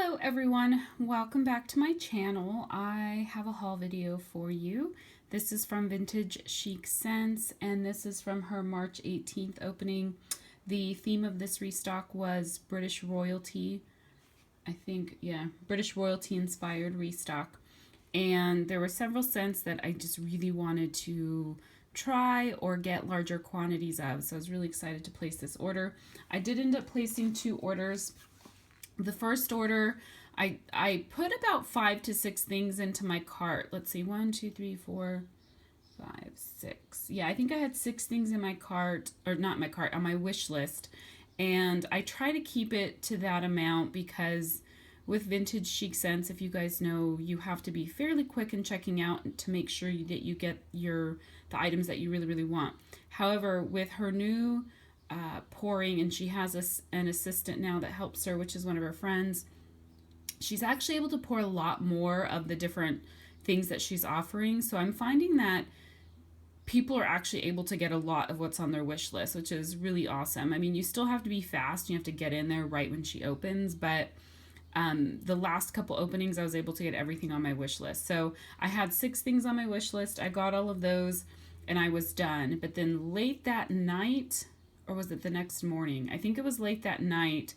Hello everyone, welcome back to my channel. I have a haul video for you. This is from Vintage Chic Scents and this is from her March 18th opening. The theme of this restock was British royalty. I think, yeah, British royalty inspired restock. And there were several scents that I just really wanted to try or get larger quantities of. So I was really excited to place this order. I did end up placing 2 orders. The first order, I put about 5 to 6 things into my cart. Let's see, 1, 2, 3, 4, 5, 6. Yeah, I think I had 6 things in my cart, or not my cart, on my wish list. And I try to keep it to that amount because with Vintage Chic Scents, if you guys know, you have to be fairly quick in checking out to make sure that you get the items that you really, really want. However, with her new pouring, and she has an assistant now that helps her, which is one of her friends, she's actually able to pour a lot more of the different things that she's offering. So I'm finding that people are actually able to get a lot of what's on their wish list, which is really awesome. I mean, you still have to be fast. You have to get in there right when she opens, but the last couple openings, I was able to get everything on my wish list. So I had 6 things on my wish list. I got all of those and I was done. But then late that night, or was it the next morning? I think it was late that night.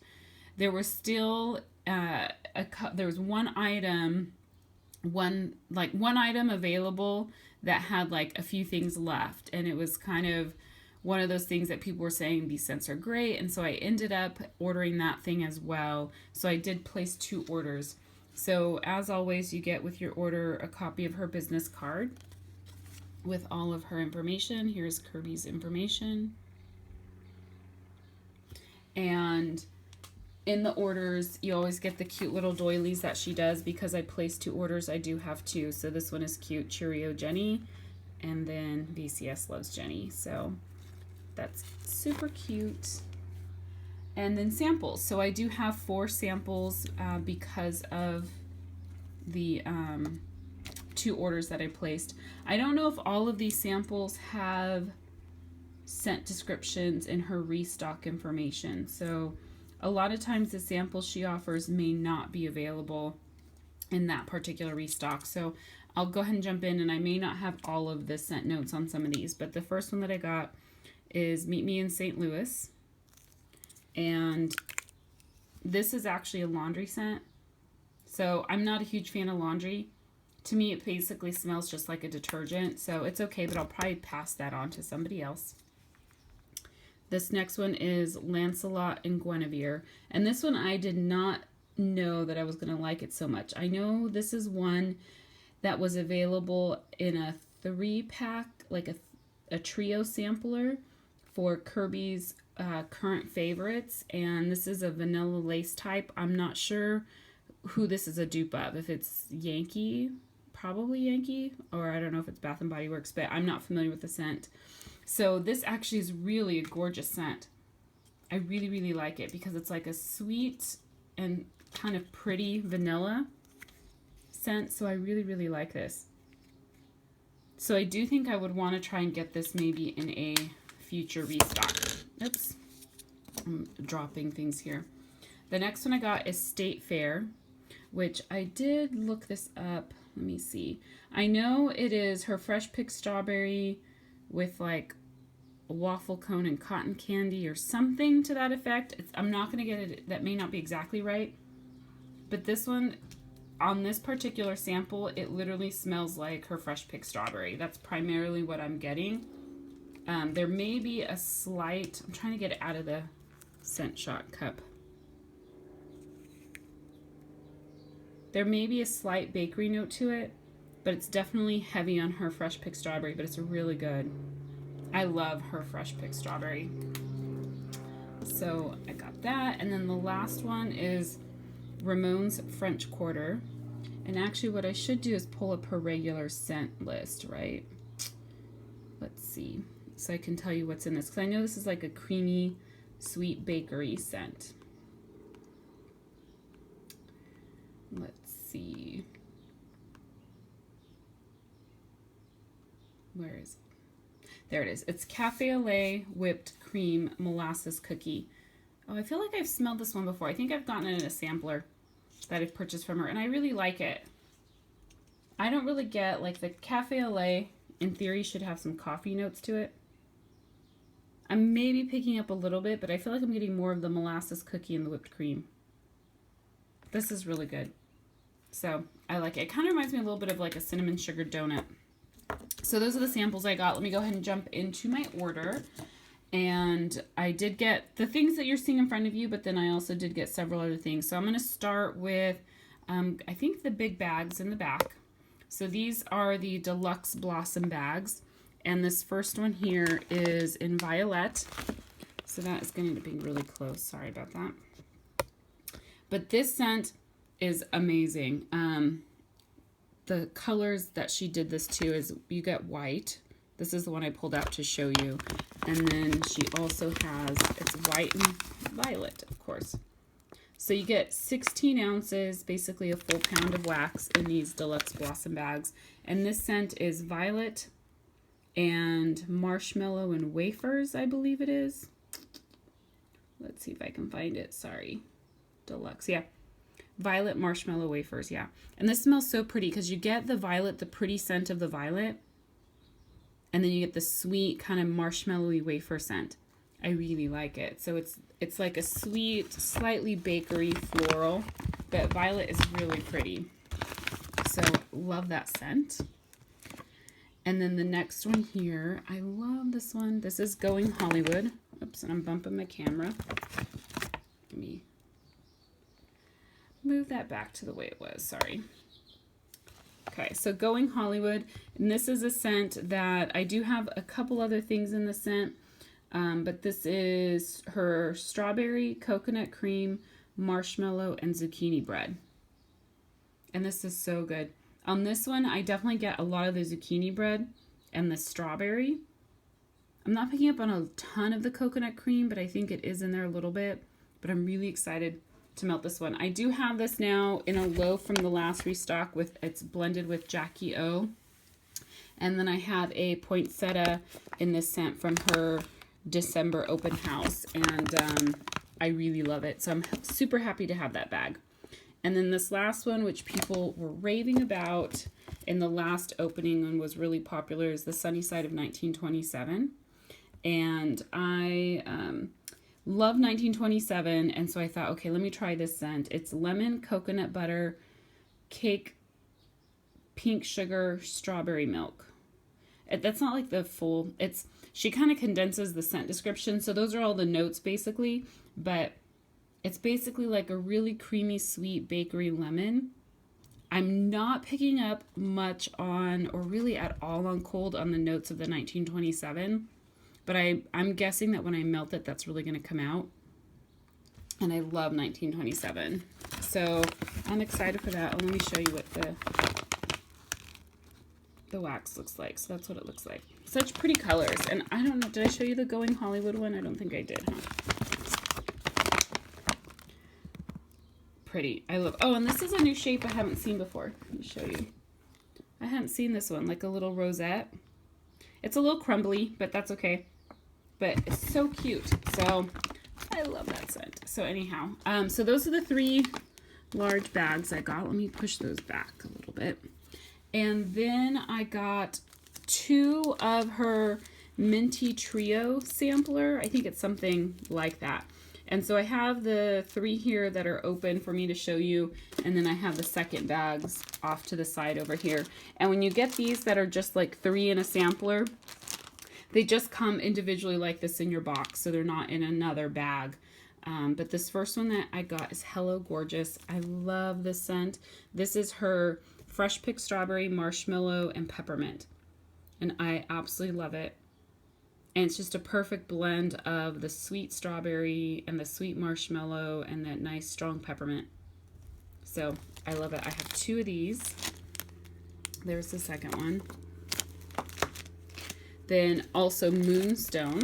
There was still there was one item available that had like a few things left, and it was kind of one of those things that people were saying these scents are great, and so I ended up ordering that thing as well. So I did place 2 orders. So as always, you get with your order a copy of her business card with all of her information. Here's Kirby's information. And in the orders, you always get the cute little doilies that she does. Because I placed 2 orders, I do have 2. So this one is cute, Cheerio Jenny, and then VCS Loves Jenny. So that's super cute. And then samples. So I do have 4 samples because of the 2 orders that I placed. I don't know if all of these samples have scent descriptions in her restock information. So a lot of times the samples she offers may not be available in that particular restock. So I'll go ahead and jump in, and I may not have all of the scent notes on some of these, but the first one that I got is Meet Me in St. Louis. And this is actually a laundry scent. So I'm not a huge fan of laundry. To me, it basically smells just like a detergent. So it's okay, but I'll probably pass that on to somebody else. This next one is Lancelot and Guinevere. And this one I did not know that I was going to like it so much. I know this is one that was available in a 3-pack, like a trio sampler for Kirby's current favorites. And this is a vanilla lace type. I'm not sure who this is a dupe of. If it's Yankee, probably Yankee, or I don't know if it's Bath & Body Works, but I'm not familiar with the scent. So this actually is really a gorgeous scent. I really, really like it because it's like a sweet and kind of pretty vanilla scent. So I really, really like this. So I do think I would want to try and get this maybe in a future restock. Oops, I'm dropping things here. The next one I got is State Fair, which I did look this up. Let me see. I know it is her fresh picked strawberry with like a waffle cone and cotton candy or something to that effect. I'm not going to get it. That may not be exactly right. But this one, on this particular sample, it literally smells like her fresh picked strawberry. That's primarily what I'm getting. There may be a slight, I'm trying to get it out of the scent shot cup. There may be a slight bakery note to it, but it's definitely heavy on her fresh picked strawberry, but it's really good. I love her fresh picked strawberry. So I got that. And then the last one is Ramon's French Quarter. And actually what I should do is pull up her regular scent list, right? Let's see. So I can tell you what's in this, because I know this is like a creamy, sweet bakery scent. Let's see. Where is it? There it is. It's Cafe au lait whipped cream molasses cookie. Oh, I feel like I've smelled this one before. I think I've gotten it in a sampler. that I've purchased from her, and I really like it. I don't really get, like, the Cafe au lait, in theory, should have some coffee notes to it. I'm maybe picking up a little bit, but I feel like I'm getting more of the molasses cookie and the whipped cream. This is really good. So I like it. It kind of reminds me a little bit of like a cinnamon sugar donut. So those are the samples I got. Let me go ahead and jump into my order. And I did get the things that you're seeing in front of you, but then I also did get several other things. So I'm going to start with, I think the big bags in the back. So these are the Deluxe Blossom bags. And this first one here is in Violet. So that is going to end up being really close. Sorry about that. But this scent is amazing. The colors that she did this to is you get white. This is the one I pulled out to show you. And then she also has, it's white and violet, of course. So you get 16 ounces, basically a full pound of wax in these Deluxe Blossom bags. And this scent is violet and marshmallow and wafers, I believe it is. Let's see if I can find it. Sorry. Deluxe, yeah. Violet marshmallow wafers, yeah. And this smells so pretty because you get the violet, the pretty scent of the violet, and then you get the sweet kind of marshmallowy wafer scent. I really like it. So it's like a sweet, slightly bakery floral, but violet is really pretty. So love that scent. And then the next one here, I love this one. This is Going Hollywood. Oops, and I'm bumping my camera. Let me move that back to the way it was, sorry. Okay, so Going Hollywood, and this is a scent that I do have a couple other things in the scent, but this is her strawberry, coconut cream, marshmallow, and zucchini bread. And this is so good. On this one, I definitely get a lot of the zucchini bread and the strawberry. I'm not picking up on a ton of the coconut cream, but I think it is in there a little bit. But I'm really excited to melt this one. I do have this now in a loaf from the last restock with, it's blended with Jackie O. And then I have a poinsettia in this scent from her December open house. And I really love it. So I'm super happy to have that bag. And then this last one, which people were raving about in the last opening and was really popular, is the Sunny Side of 1927. And I love 1927, and so I thought, okay, let me try this scent. It's lemon, coconut butter, cake, pink sugar, strawberry milk. That's not like the full, she kind of condenses the scent description, so those are all the notes basically, but it's basically like a really creamy, sweet bakery lemon. I'm not picking up much on, or really at all on cold on the notes of the 1927, but I'm guessing that when I melt it, that's really going to come out. And I love 1927. So I'm excited for that. Let me show you what the wax looks like. So that's what it looks like. Such pretty colors. And I don't know, did I show you the Going Hollywood one? I don't think I did, huh? Pretty. I love, oh, and this is a new shape I haven't seen before. Let me show you. I hadn't seen this one, like a little rosette. It's a little crumbly, but that's okay. But it's so cute. So I love that scent. So anyhow, so those are the 3 large bags I got. Let me push those back a little bit. And then I got 2 of her Minty Trio sampler. I think it's something like that. And so I have the 3 here that are open for me to show you, and then I have the second bags off to the side over here. And when you get these that are just like 3 in a sampler, they just come individually like this in your box, so they're not in another bag. But this first one that I got is Hello Gorgeous. I love this scent. This is her fresh picked strawberry, marshmallow, and peppermint. And I absolutely love it. And it's just a perfect blend of the sweet strawberry and the sweet marshmallow and that nice strong peppermint. So I love it. I have 2 of these. There's the second one. Then also Moonstone,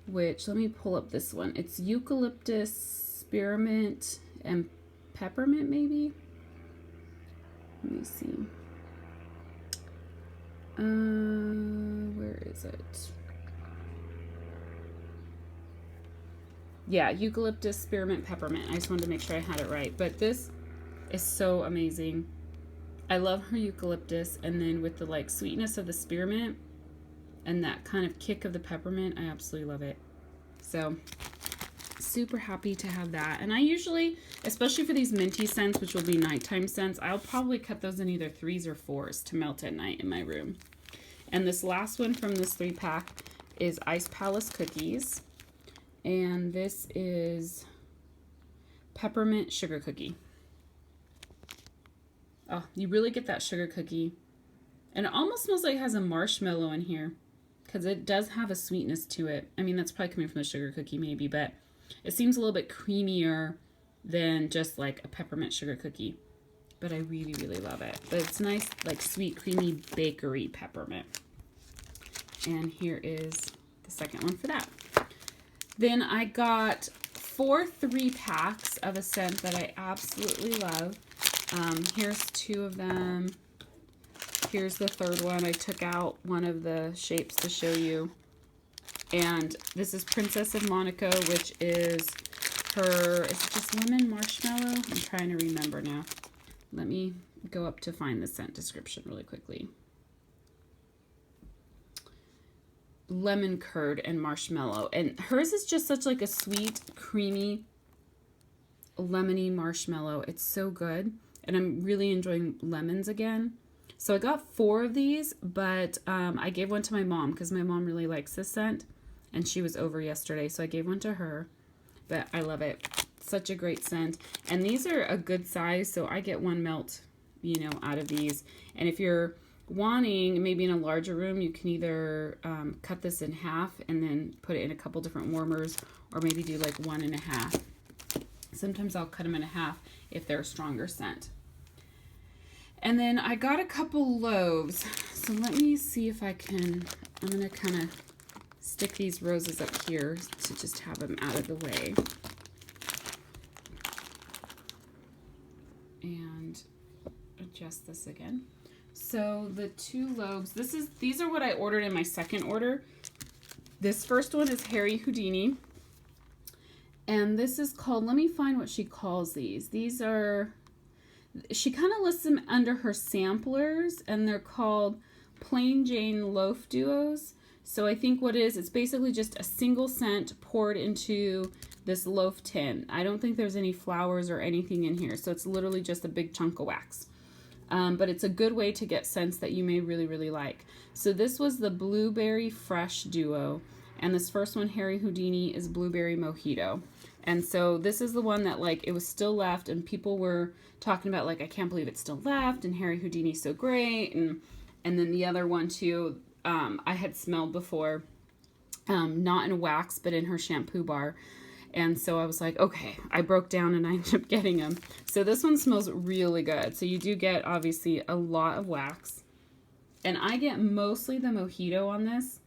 which, let me pull up this one. It's eucalyptus, spearmint, and peppermint maybe? Let me see. Where is it? Yeah, eucalyptus, spearmint, peppermint. I just wanted to make sure I had it right. But this is so amazing. I love her eucalyptus, and then with the like sweetness of the spearmint and that kind of kick of the peppermint, I absolutely love it. So super happy to have that. And I usually, especially for these minty scents, which will be nighttime scents, I'll probably cut those in either 3s or 4s to melt at night in my room. And this last one from this 3-pack is Ice Palace Cookies. And this is peppermint sugar cookie. Oh, you really get that sugar cookie. And it almost smells like it has a marshmallow in here, because it does have a sweetness to it. I mean, that's probably coming from the sugar cookie maybe, but it seems a little bit creamier than just like a peppermint sugar cookie. But I really, really love it. But it's nice, like sweet, creamy bakery peppermint. And here is the second one for that. Then I got 4 3-packs of a scent that I absolutely love. Here's 2 of them. Here's the third one. I took out one of the shapes to show you. And this is Princess of Monaco, which is her, is it just lemon marshmallow? I'm trying to remember now. Let me go up to find the scent description really quickly. Lemon curd and marshmallow. And hers is just such like a sweet, creamy, lemony marshmallow. It's so good. And I'm really enjoying lemons again. So I got 4 of these, but I gave one to my mom because my mom really likes this scent. And she was over yesterday, so I gave one to her. But I love it. Such a great scent. And these are a good size, so I get 1 melt, you know, out of these. And if you're wanting maybe in a larger room, you can either cut this in half and then put it in a couple different warmers, or maybe do like 1 1/2. Sometimes I'll cut them in half if they're a stronger scent. And then I got a couple loaves. So let me see if I can, I'm going to kind of stick these roses up here to just have them out of the way. And adjust this again. So the 2 loaves, these are what I ordered in my second order. This first one is Harry Houdini. And this is called, let me find what she calls these. These are, she kind of lists them under her samplers, and they're called Plain Jane Loaf Duos. So I think what it is, it's basically just a single scent poured into this loaf tin. I don't think there's any flowers or anything in here. So it's literally just a big chunk of wax. But it's a good way to get scents that you may really, really like. So this was the Blueberry Fresh Duo. And this first one, Harry Houdini, is Blueberry Mojito. And so this is the one that, like, it was still left, and people were talking about, like, I can't believe it's still left, and Harry Houdini's so great. And then the other one, too, I had smelled before, not in wax, but in her shampoo bar. And so I was like, okay, I broke down and I ended up getting them. So this one smells really good. So you do get, obviously, a lot of wax. And I get mostly the mojito on this,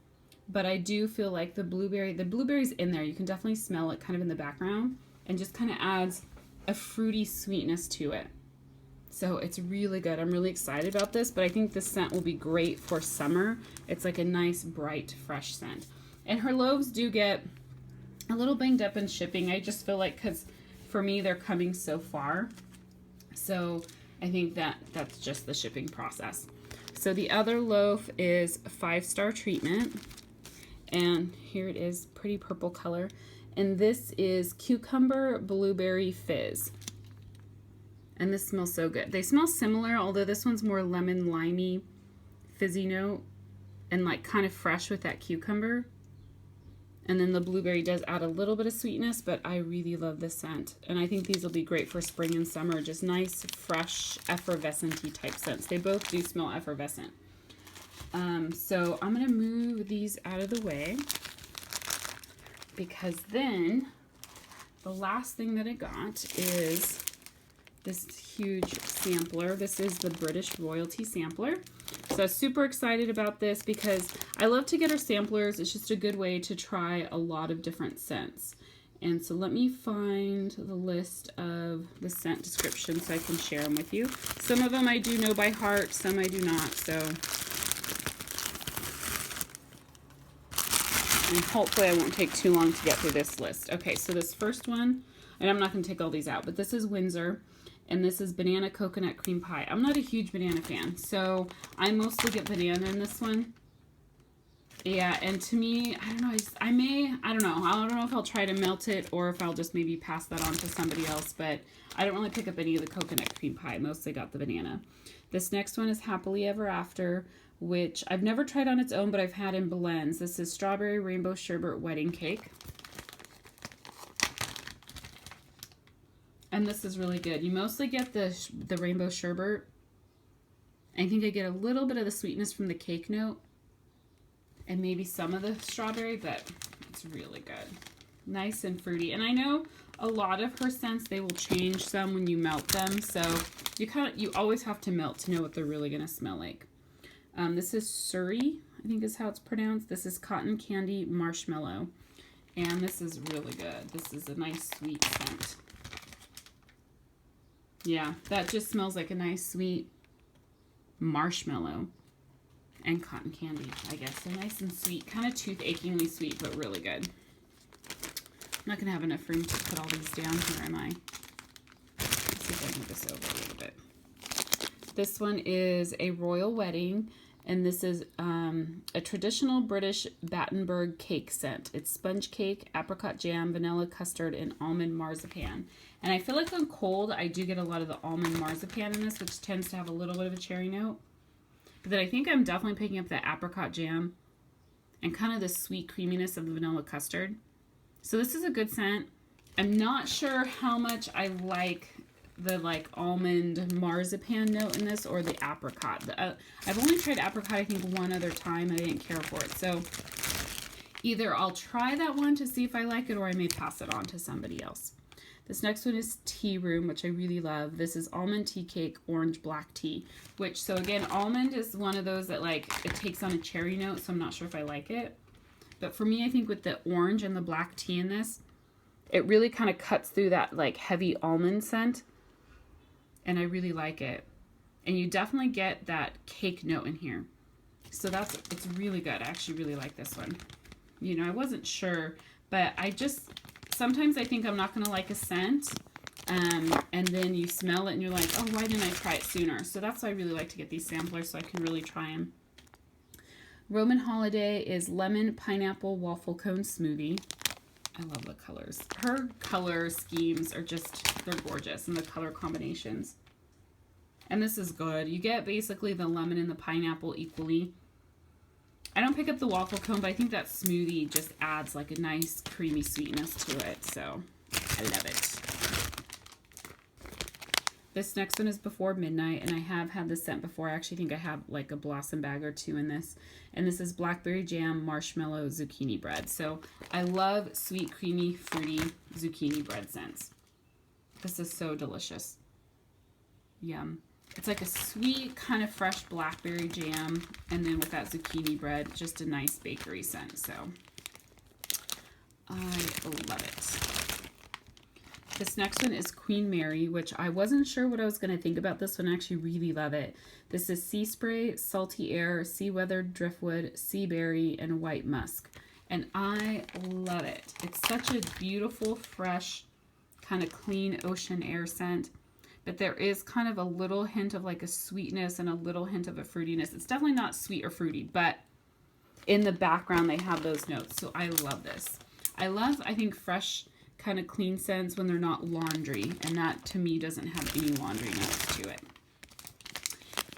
but I do feel like the blueberry's in there. You can definitely smell it kind of in the background, and just kind of adds a fruity sweetness to it. So it's really good. I'm really excited about this, but I think this scent will be great for summer. It's like a nice, bright, fresh scent. And her loaves do get a little banged up in shipping. I just feel like, because for me, they're coming so far. So I think that's just the shipping process. So the other loaf is 5-star treatment. And here it is, pretty purple color. And this is Cucumber Blueberry Fizz. And this smells so good. They smell similar, although this one's more lemon, limey, fizzy note, and like kind of fresh with that cucumber. And then the blueberry does add a little bit of sweetness, but I really love this scent. And I think these will be great for spring and summer. Just nice, fresh, effervescent-y type scents. They both do smell effervescent. So I'm going to move these out of the way, because then the last thing that I got is this huge sampler. This is the British Royalty Sampler. So I was super excited about this because I love to get our samplers. It's just a good way to try a lot of different scents. And so let me find the list of the scent descriptions so I can share them with you. Some of them I do know by heart, some I do not. So And hopefully I won't take too long to get through this list. Okay, so this first one, and I'm not going to take all these out, but this is Windsor, and this is banana coconut cream pie. I'm not a huge banana fan, so I mostly get banana in this one. Yeah, and to me, I don't know, I don't know if I'll try to melt it or if I'll just maybe pass that on to somebody else, but I don't really pick up any of the coconut cream pie. Mostly got the banana. This next one is Happily Ever After, which I've never tried on its own, but I've had in blends. This is Strawberry Rainbow Sherbet Wedding Cake. And this is really good. You mostly get the Rainbow Sherbet. I think I get a little bit of the sweetness from the cake note. And maybe some of the strawberry, but it's really good. Nice and fruity. And I know a lot of her scents, they will change some when you melt them. So you always have to melt to know what they're really going to smell like. This is Surrey, I think is how it's pronounced. This is Cotton Candy Marshmallow. And this is really good. This is a nice sweet scent. Yeah, that just smells like a nice sweet marshmallow. And cotton candy, I guess. So nice and sweet. Kind of tooth-achingly sweet, but really good. I'm not going to have enough room to put all these down here, am I? Let's see if I can move this over a little bit. This one is a royal wedding, and this is a traditional British Battenberg cake scent. It's sponge cake, apricot jam, vanilla custard, and almond marzipan. And I feel like on cold, I do get a lot of the almond marzipan in this, which tends to have a little bit of a cherry note. But then I think I'm definitely picking up the apricot jam and kind of the sweet creaminess of the vanilla custard. So this is a good scent. I'm not sure how much I like the almond marzipan note in this or the apricot. I've only tried apricot I think one other time. I didn't care for it. So either I'll try that one to see if I like it or I may pass it on to somebody else. This next one is Tea Room, which I really love. This is Almond Tea Cake Orange Black Tea, which, so again, almond is one of those that it takes on a cherry note, so I'm not sure if I like it. But for me, I think with the orange and the black tea in this, it really kind of cuts through that heavy almond scent, and I really like it. And you definitely get that cake note in here. So it's really good. I actually really like this one. You know, I wasn't sure, but sometimes I think I'm not going to like a scent, and then you smell it and you're like, oh, why didn't I try it sooner? So that's why I really like to get these samplers so I can really try them. Roman Holiday is Lemon Pineapple Waffle Cone Smoothie. I love the colors. Her color schemes are they're gorgeous, and the color combinations. And this is good. You get basically the lemon and the pineapple equally. I don't pick up the waffle cone, but I think that smoothie just adds a nice creamy sweetness to it. So I love it. This next one is Before Midnight, and I have had this scent before. I actually think I have a blossom bag or two in this. And this is Blackberry Jam Marshmallow Zucchini Bread. So I love sweet, creamy, fruity zucchini bread scents. This is so delicious. Yum. It's like a sweet, kind of fresh blackberry jam, and then with that zucchini bread, just a nice bakery scent. So I love it. This next one is Queen Mary, which I wasn't sure what I was going to think about this one. I actually really love it. This is Sea Spray, Salty Air, Sea Weathered Driftwood, Sea Berry, and White Musk. And I love it. It's such a beautiful, fresh, kind of clean ocean air scent. But there is kind of a little hint of a sweetness and a little hint of a fruitiness. It's definitely not sweet or fruity, but in the background they have those notes. So I love this. I think, fresh, kind of clean scents when they're not laundry. And that, to me, doesn't have any laundry notes to it.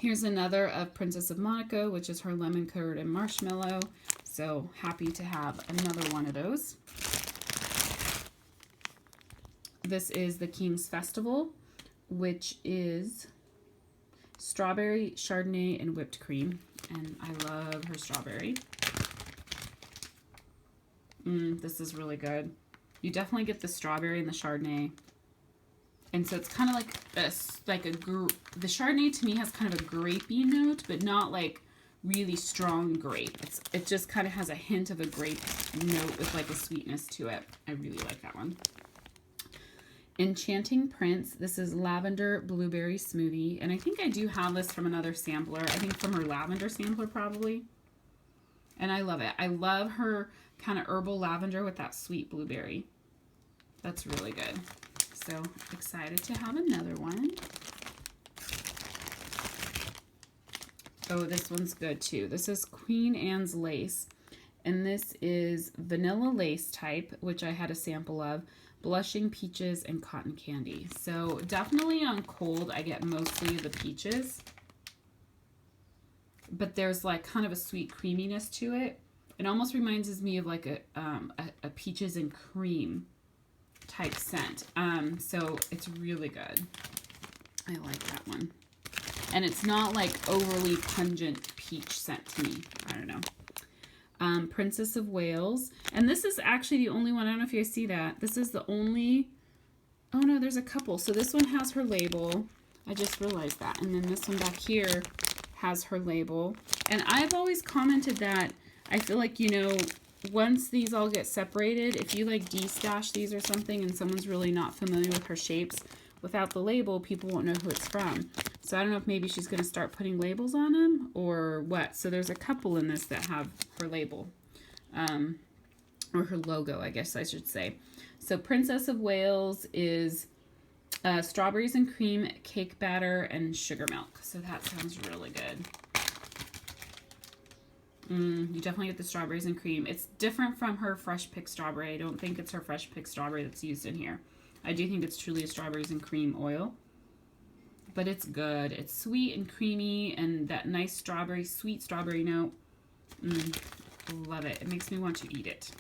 Here's another of Princess of Monaco, which is her lemon curd and marshmallow. So happy to have another one of those. This is the Keynes Festival, which is strawberry, Chardonnay, and whipped cream. And I love her strawberry. This is really good. You definitely get the strawberry and the Chardonnay. And so it's kind of like this, the Chardonnay to me has kind of a grapey note, but not really strong grape. It just kind of has a hint of a grape note with a sweetness to it. I really like that one. Enchanting Prince. This is Lavender Blueberry Smoothie. And I think I do have this from another sampler. I think from her Lavender sampler probably. And I love it. I love her kind of herbal lavender with that sweet blueberry. That's really good. So excited to have another one. Oh, this one's good too. This is Queen Anne's Lace. And this is vanilla lace type, which I had a sample of, blushing peaches and cotton candy. So definitely on cold, I get mostly the peaches. But there's like kind of a sweet creaminess to it. It almost reminds me of like a peaches and cream type scent. So it's really good. I like that one. And it's not like overly pungent peach scent to me. I don't know. Princess of Wales. And this is actually the only one. I don't know if you guys see that. This is the only... Oh no, there's a couple. So this one has her label. I just realized that. And then this one back here has her label. And I've always commented that I feel like, you know, once these all get separated, if you like de-stash these or something and someone's really not familiar with her shapes, without the label, people won't know who it's from. So I don't know if maybe she's going to start putting labels on them or what. So there's a couple in this that have her label. Or her logo, I guess I should say. So Princess of Wales is strawberries and cream, cake batter, and sugar milk. So that sounds really good. You definitely get the strawberries and cream. It's different from her fresh picked strawberry. I don't think it's her fresh picked strawberry that's used in here. I do think it's truly a strawberries and cream oil. But it's good. It's sweet and creamy and that nice strawberry, sweet strawberry note. Love it. It makes me want to eat it.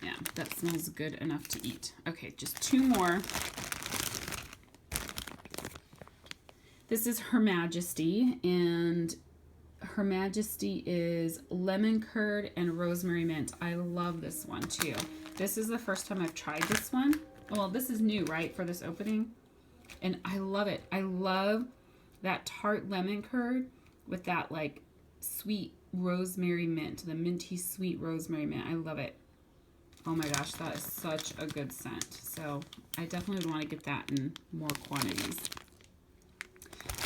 Yeah, that smells good enough to eat. Okay, just two more. This is Her Majesty, and Her Majesty is lemon curd and rosemary mint. I love this one too. This is the first time I've tried this one. Well, this is new, right, for this opening? And I love it. I love that tart lemon curd with that like sweet rosemary mint, the minty sweet rosemary mint. I love it. Oh my gosh, that is such a good scent. So I definitely would want to get that in more quantities.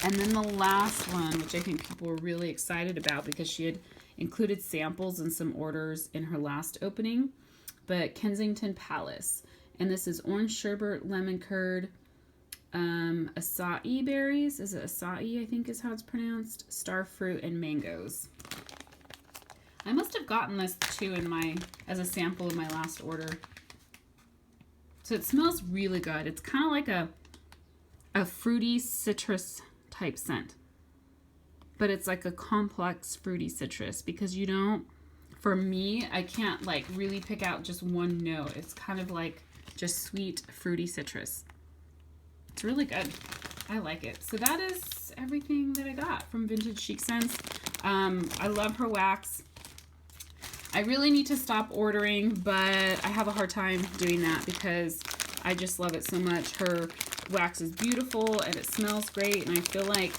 And then the last one, which I think people were really excited about because she had included samples and some orders in her last opening, but Kensington Palace. And this is orange sherbet, lemon curd, acai berries. Is it acai, I think is how it's pronounced? Star fruit and mangoes. I must have gotten this too in my, as a sample of my last order. So it smells really good. It's kind of like a fruity citrus type scent. But it's like a complex fruity citrus because you don't, for me, I can't like really pick out just one note. It's kind of like just sweet fruity citrus. It's really good. I like it. So that is everything that I got from Vintage Chic Scents. I love her wax. I really need to stop ordering, but I have a hard time doing that because I just love it so much. Her wax is beautiful and it smells great, and I feel like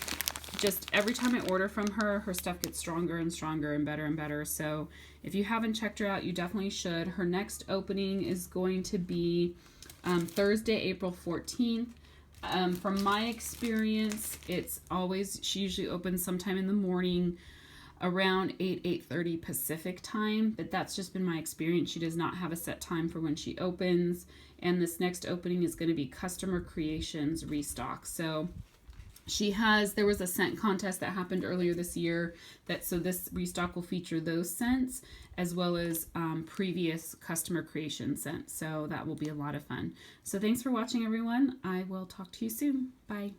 just every time I order from her, her stuff gets stronger and stronger and better. So if you haven't checked her out, you definitely should. Her next opening is going to be Thursday, April 14th. From my experience, she usually opens sometime in the morning around 8:30 Pacific time, but that's just been my experience. She does not have a set time for when she opens, and this next opening is going to be Customer Creations Restock. So there was a scent contest that happened earlier this year, so this restock will feature those scents as well as previous customer creation scents. So that will be a lot of fun. So thanks for watching, everyone. I will talk to you soon. Bye.